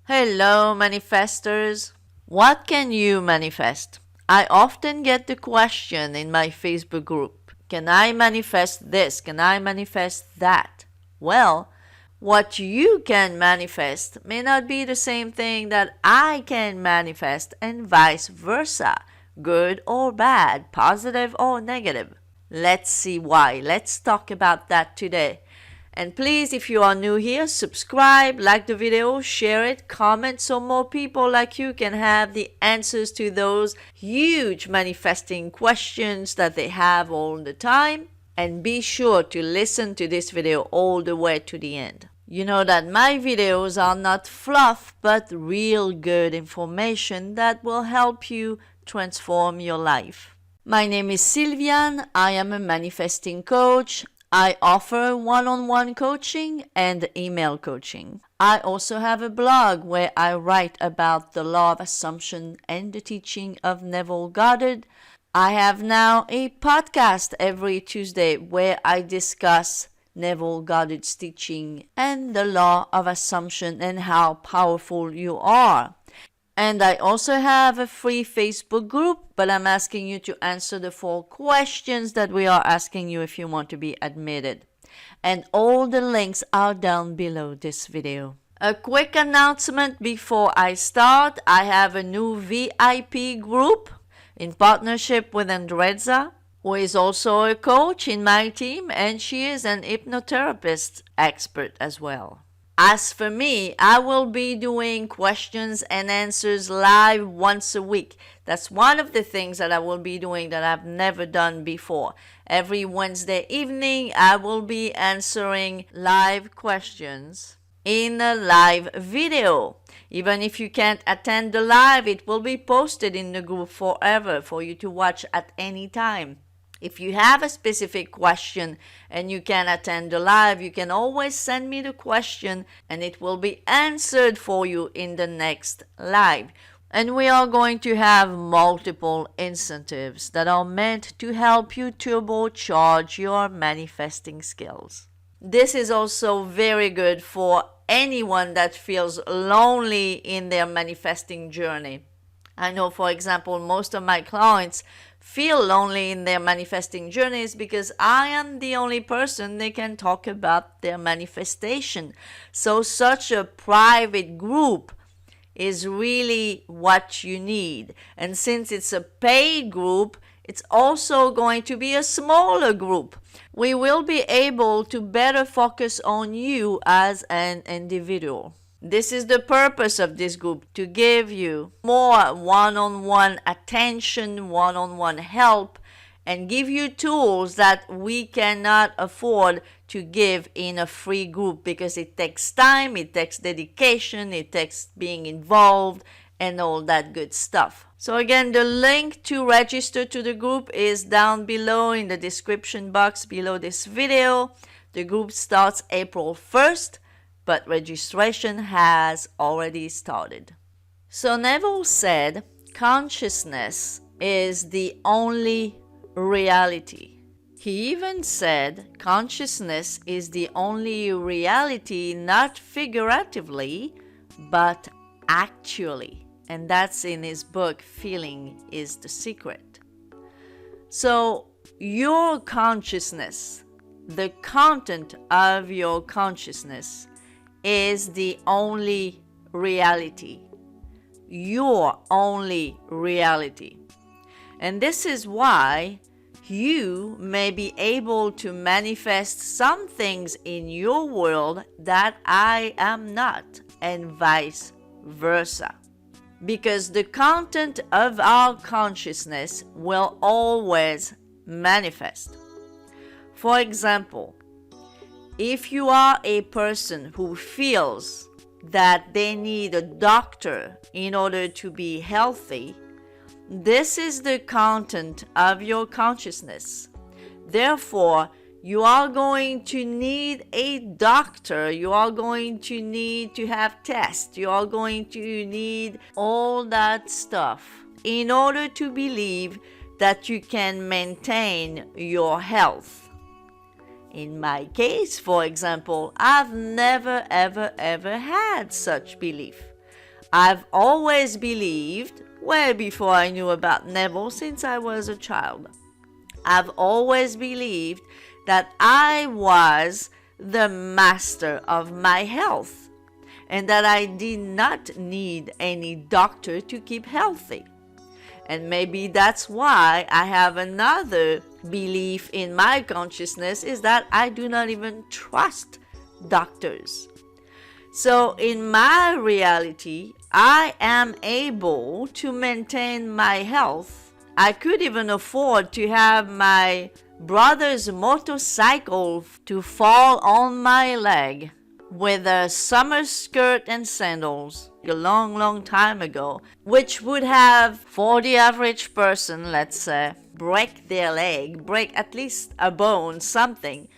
Hello, manifestors. What can you manifest? I often get the question in my Facebook group, can I manifest this? Can I manifest that? Well, what you can manifest may not be the same thing that I can manifest, and vice versa, good or bad, positive or negative. Let's see why. Let's talk about that today. And please, if you are new here, subscribe, like the video, share it, comment so more people like you can have the answers to those huge manifesting questions that they have all the time. And be sure to listen to this video all the way to the end. You know that my videos are not fluff, but real good information that will help you transform your life. My name is Sylviane. I am a manifesting coach. I offer one-on-one coaching and email coaching. I also have a blog where I write about the law of assumption and the teaching of Neville Goddard. I have now a podcast every Tuesday where I discuss Neville Goddard's teaching and the law of assumption and how powerful you are. And I also have a free Facebook group, but I'm asking you to answer the 4 questions that we are asking you if you want to be admitted. And all the links are down below this video. A quick announcement before I start. I have a new VIP group in partnership with Andrezza, who is also a coach in my team, and she is an hypnotherapist expert as well. As for me, I will be doing questions and answers live once a week. That's one of the things that I will be doing that I've never done before. Every Wednesday evening, I will be answering live questions in a live video. Even if you can't attend the live, it will be posted in the group forever for you to watch at any time. If you have a specific question and you can attend the live, you can always send me the question and it will be answered for you in the next live. And we are going to have multiple incentives that are meant to help you turbocharge your manifesting skills. This is also very good for anyone that feels lonely in their manifesting journey. I know, for example, most of my clients feel lonely in their manifesting journeys because I am the only person they can talk about their manifestation. So such a private group is really what you need. And since it's a paid group, it's also going to be a smaller group. We will be able to better focus on you as an individual. This is the purpose of this group, to give you more one-on-one attention, one-on-one help, and give you tools that we cannot afford to give in a free group because it takes time, it takes dedication, it takes being involved, and all that good stuff. So again, the link to register to the group is down below in the description box below this video. The group starts April 1st. But registration has already started. So Neville said, consciousness is the only reality. He even said, consciousness is the only reality, not figuratively, but actually. And that's in his book, Feeling is the Secret. So your consciousness, the content of your consciousness, is the only reality, your only reality. And this is why you may be able to manifest some things in your world that I am not, and vice versa. Because the content of our consciousness will always manifest. For example, if you are a person who feels that they need a doctor in order to be healthy, this is the content of your consciousness. Therefore, you are going to need a doctor. You are going to need to have tests. You are going to need all that stuff in order to believe that you can maintain your health. In my case, for example, I've never ever had such belief. I've always believed, way before I knew about Neville, since I was a child, I've always believed that I was the master of my health and that I did not need any doctor to keep healthy. And maybe that's why I have another belief in my consciousness, is that I do not even trust doctors. So in my reality, I am able to maintain my health. I could even afford to have my brother's motorcycle to fall on my leg with a summer skirt and sandals a long time ago, which would have, for the average person, let's say, break their leg, break at least a bone, something.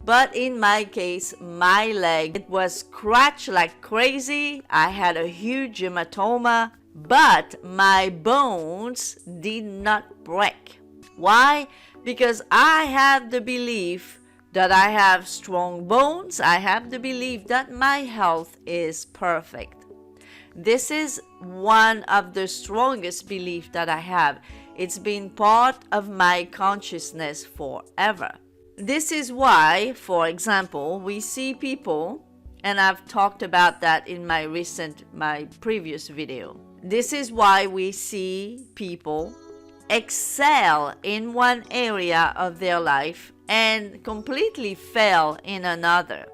But in my case, my leg, it was scratched like crazy. I had a huge hematoma, but my bones did not break. Why? Because I have the belief that I have strong bones. I have the belief that my health is perfect. This is one of the strongest beliefs that I have. It's been part of my consciousness forever. This is why, for example, we see people, and I've talked about that in my previous video. This is why we see people excel in one area of their life and completely fail in another.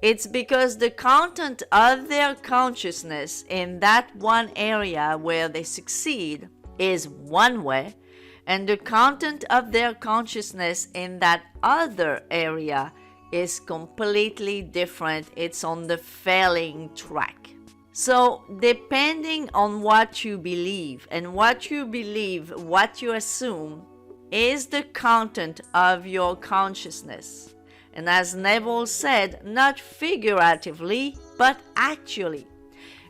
It's because the content of their consciousness in that one area where they succeed is one way, and the content of their consciousness in that other area is completely different. It's on the failing track. So depending on what you believe, and what you believe, what you assume, is the content of your consciousness. And as Neville said, not figuratively, but actually.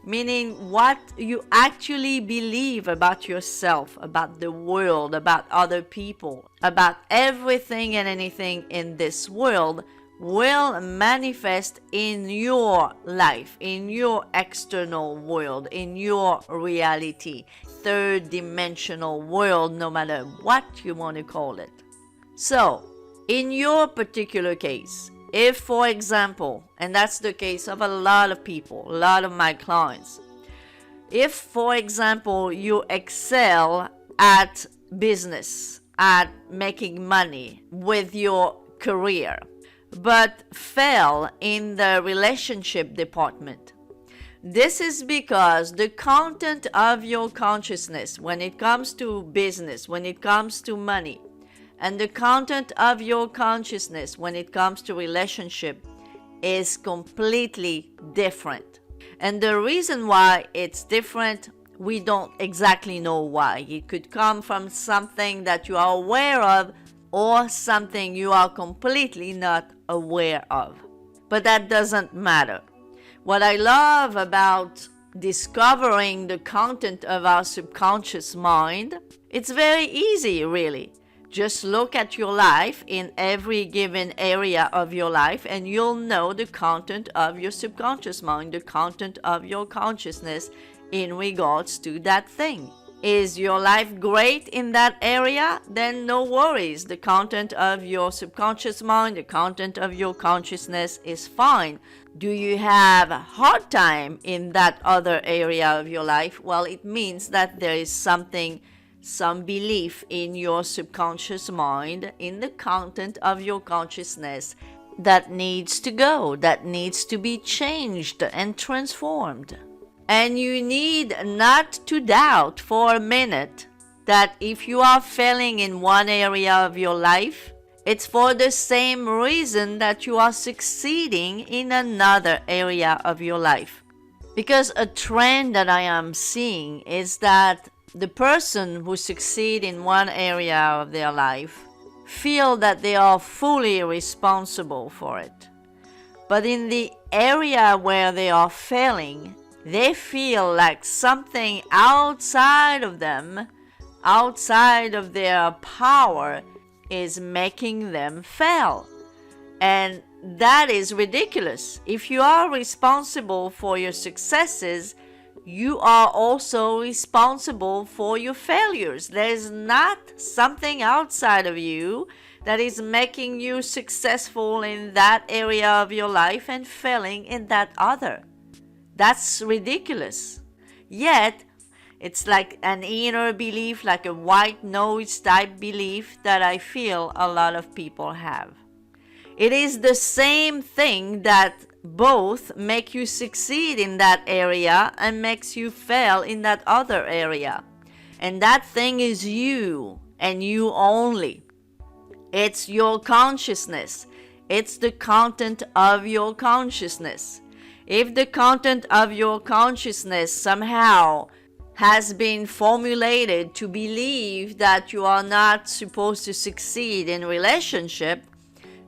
Meaning what you actually believe about yourself, about the world, about other people, about everything and anything in this world will manifest in your life, in your external world, in your reality, third dimensional world, no matter what you want to call it. So, in your particular case, if, for example, and that's the case of a lot of people, a lot of my clients, if, for example, you excel at business, at making money with your career, but fail in the relationship department, this is because the content of your consciousness when it comes to business, when it comes to money, and the content of your consciousness when it comes to relationship is completely different. And the reason why it's different, we don't exactly know why. It could come from something that you are aware of or something you are completely not aware of. But that doesn't matter. What I love about discovering the content of our subconscious mind, it's very easy, really. Just look at your life in every given area of your life and you'll know the content of your subconscious mind, the content of your consciousness in regards to that thing. Is your life great in that area? Then no worries. The content of your subconscious mind, the content of your consciousness is fine. Do you have a hard time in that other area of your life? Well, it means that there is some belief in your subconscious mind, in the content of your consciousness that needs to go, that needs to be changed and transformed. And you need not to doubt for a minute that if you are failing in one area of your life, it's for the same reason that you are succeeding in another area of your life. Because a trend that I am seeing is that the person who succeed in one area of their life feel that they are fully responsible for it. But in the area where they are failing, they feel like something outside of them, outside of their power, is making them fail. And that is ridiculous. If you are responsible for your successes, you are also responsible for your failures. There's not something outside of you that is making you successful in that area of your life and failing in that other. That's ridiculous. Yet, it's like an inner belief, like a white noise type belief that I feel a lot of people have. It is the same thing that both make you succeed in that area and makes you fail in that other area. And that thing is you and you only. It's your consciousness. It's the content of your consciousness. If the content of your consciousness somehow has been formulated to believe that you are not supposed to succeed in relationship,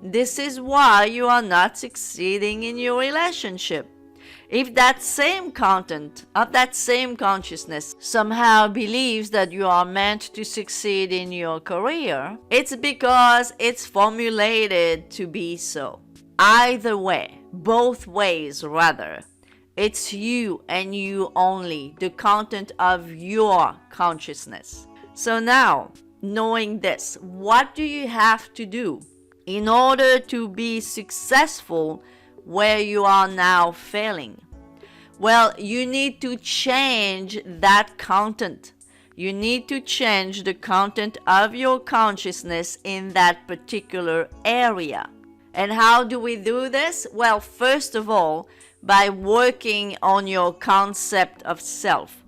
this is why you are not succeeding in your relationship. If that same content of that same consciousness somehow believes that you are meant to succeed in your career, it's because it's formulated to be so. Either way, both ways rather, it's you and you only, the content of your consciousness. So now, knowing this, what do you have to do in order to be successful where you are now failing? Well, you need to change that content. You need to change the content of your consciousness in that particular area. And how do we do this? Well, first of all, by working on your concept of self.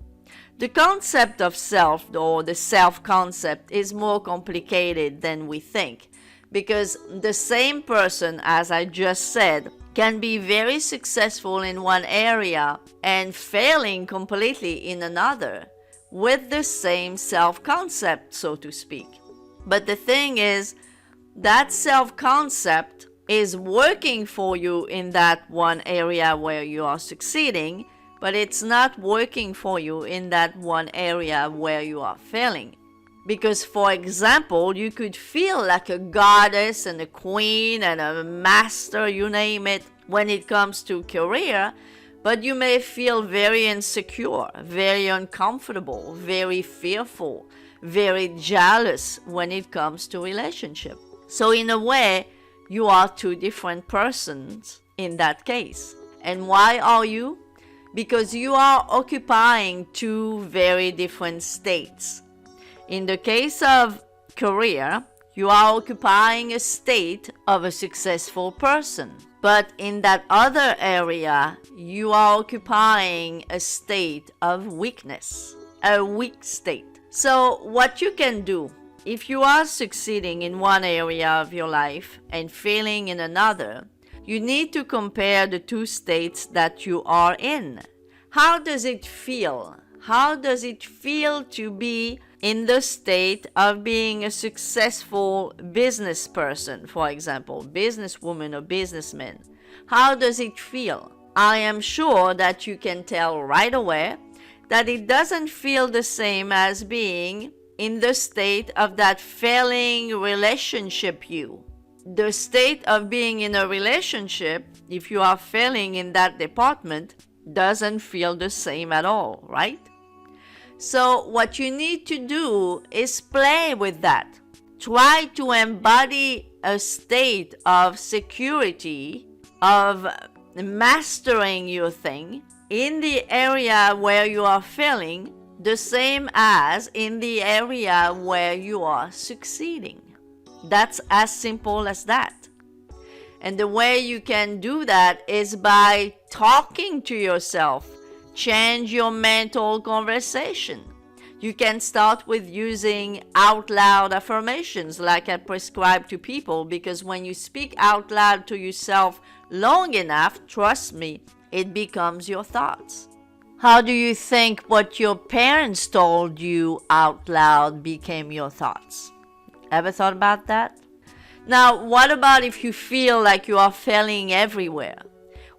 The concept of self, or the self-concept, is more complicated than we think, because the same person, as I just said, can be very successful in one area and failing completely in another with the same self-concept, so to speak. But the thing is, that self-concept is working for you in that one area where you are succeeding, but it's not working for you in that one area where you are failing. Because, for example, you could feel like a goddess and a queen and a master, you name it, when it comes to career, but you may feel very insecure, very uncomfortable, very fearful, very jealous when it comes to relationship. So in a way, you are two different persons in that case. And why are you? Because you are occupying two very different states. In the case of career, you are occupying a state of a successful person. But in that other area, you are occupying a state of weakness, a weak state. So what you can do, if you are succeeding in one area of your life and failing in another, you need to compare the two states that you are in. How does it feel? How does it feel to be in the state of being a successful business person, for example, businesswoman or businessman? How does it feel? I am sure that you can tell right away that it doesn't feel the same as being in the state of that failing relationship you. The state of being in a relationship, if you are failing in that department, doesn't feel the same at all, right? So what you need to do is play with that. Try to embody a state of security, of mastering your thing in the area where you are failing, the same as in the area where you are succeeding. That's as simple as that. And the way you can do that is by talking to yourself. Change your mental conversation. You can start with using out loud affirmations like I prescribe to people, because when you speak out loud to yourself long enough, trust me, it becomes your thoughts. How do you think what your parents told you out loud became your thoughts? Ever thought about that? Now, what about if you feel like you are failing everywhere?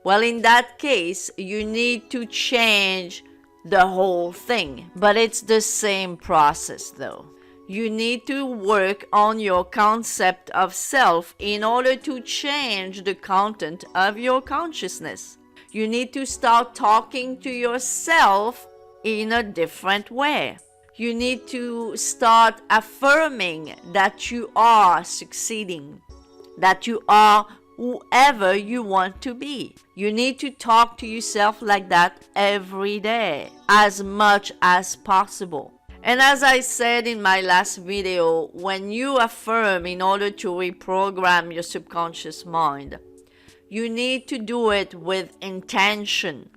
Well, in that case, you need to change the whole thing. But it's the same process though. You need to work on your concept of self in order to change the content of your consciousness. You need to start talking to yourself in a different way. You need to start affirming that you are succeeding, that you are whoever you want to be. You need to talk to yourself like that every day, as much as possible. And as I said in my last video, when you affirm in order to reprogram your subconscious mind, you need to do it with intention,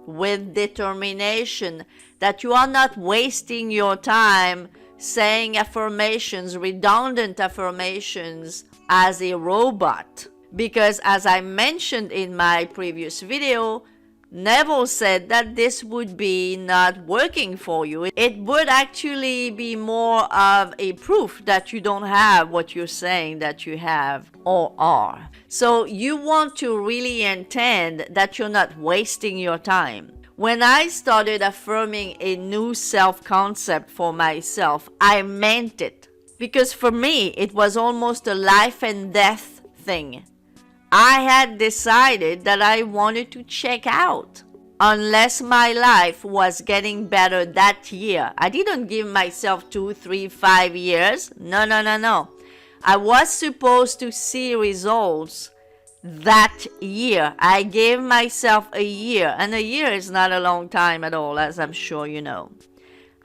with determination, that you are not wasting your time saying affirmations, redundant affirmations, as a robot. Because as I mentioned in my previous video, Neville said that this would be not working for you. It would actually be more of a proof that you don't have what you're saying that you have or are. So you want to really intend that you're not wasting your time. When I started affirming a new self-concept for myself, I meant it. Because for me, it was almost a life and death thing. I had decided that I wanted to check out unless my life was getting better that year. I didn't give myself 2, 3, 5 years. No. I was supposed to see results that year. I gave myself a year, and a year is not a long time at all, as I'm sure you know.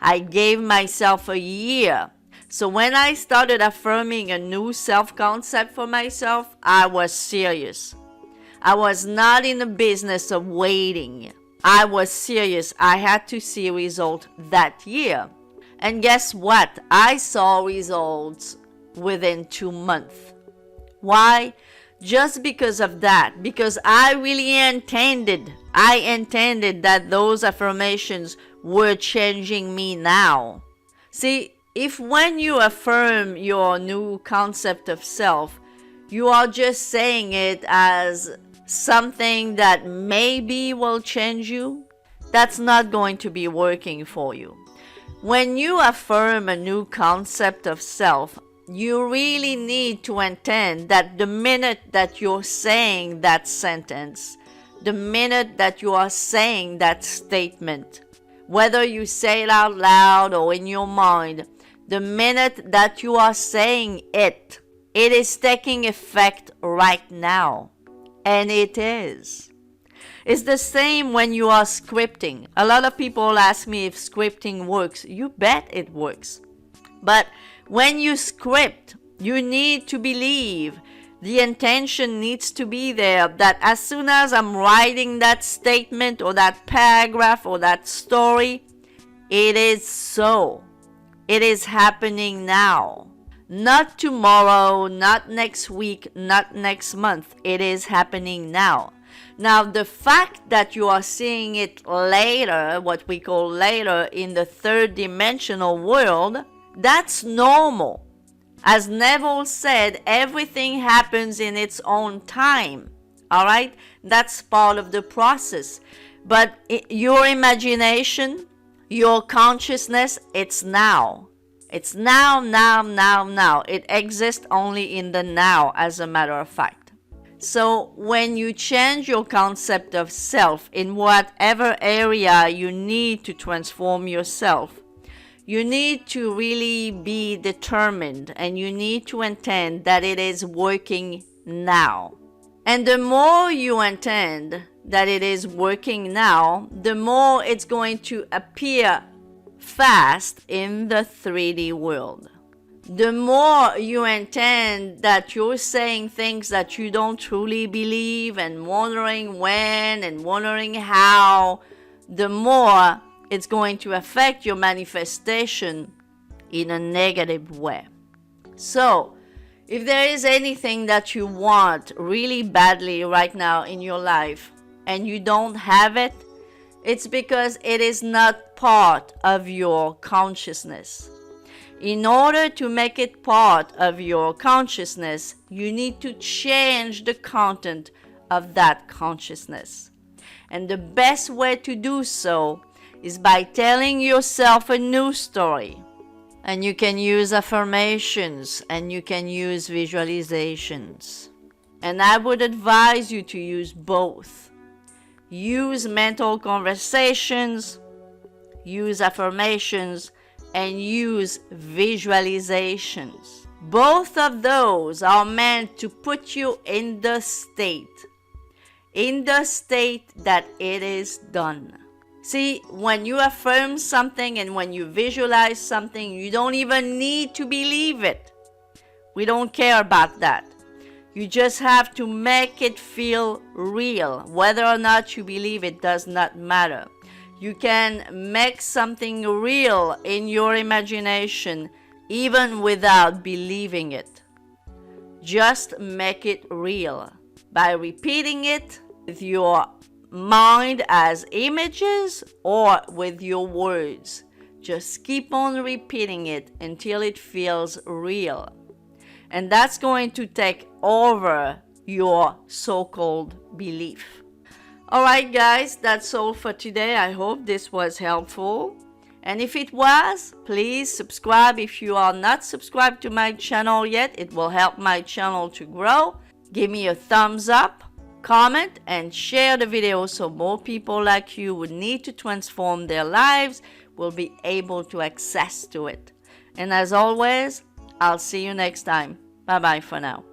I gave myself a year. So when I started affirming a new self-concept for myself, I was serious. I was not in the business of waiting. I was serious. I had to see results that year. And guess what? I saw results within 2 months. Why? Just because of that. Because I really intended that those affirmations were changing me now. See, if when you affirm your new concept of self, you are just saying it as something that maybe will change you, that's not going to be working for you. When you affirm a new concept of self, you really need to intend that the minute that you're saying that sentence, the minute that you are saying that statement, whether you say it out loud or in your mind, the minute that you are saying it, it is taking effect right now. And it is. It's the same when you are scripting. A lot of people ask me if scripting works. You bet it works. But when you script, you need to believe, the intention needs to be there, that as soon as I'm writing that statement or that paragraph or that story, it is so. It is happening now. Not tomorrow, not next week, not next month. It is happening now. Now, the fact that you are seeing it later, what we call later, in the third dimensional world, that's normal. As Neville said, everything happens in its own time. All right? That's part of the process. But your imagination, your consciousness, it's now. It's now. It exists only in the now, as a matter of fact. So when you change your concept of self in whatever area you need to transform yourself, you need to really be determined and you need to intend that it is working now. And the more you intend that it is working now, the more it's going to appear fast in the 3D world. The more you intend that you're saying things that you don't truly believe and wondering when and wondering how, the more it's going to affect your manifestation in a negative way. So, if there is anything that you want really badly right now in your life and you don't have it, it's because it is not part of your consciousness. In order to make it part of your consciousness, you need to change the content of that consciousness. And the best way to do so is by telling yourself a new story. And you can use affirmations and you can use visualizations. And I would advise you to use both. use mental conversations, use affirmations, and use visualizations. Both of those are meant to put you in the state that it is done. See, when you affirm something and when you visualize something, you don't even need to believe it. We don't care about that. You just have to make it feel real. Whether or not you believe it does not matter. You can make something real in your imagination even without believing it. Just make it real by repeating it with your mind as images or with your words. Just keep on repeating it until it feels real. And that's going to take over your so-called belief. Alright guys, that's all for today. I hope this was helpful. And if it was, please subscribe if you are not subscribed to my channel yet. It will help my channel to grow. Give me a thumbs up, comment, and share the video so more people like you who need to transform their lives will be able to access to it. And as always, I'll see you next time. Bye-bye for now.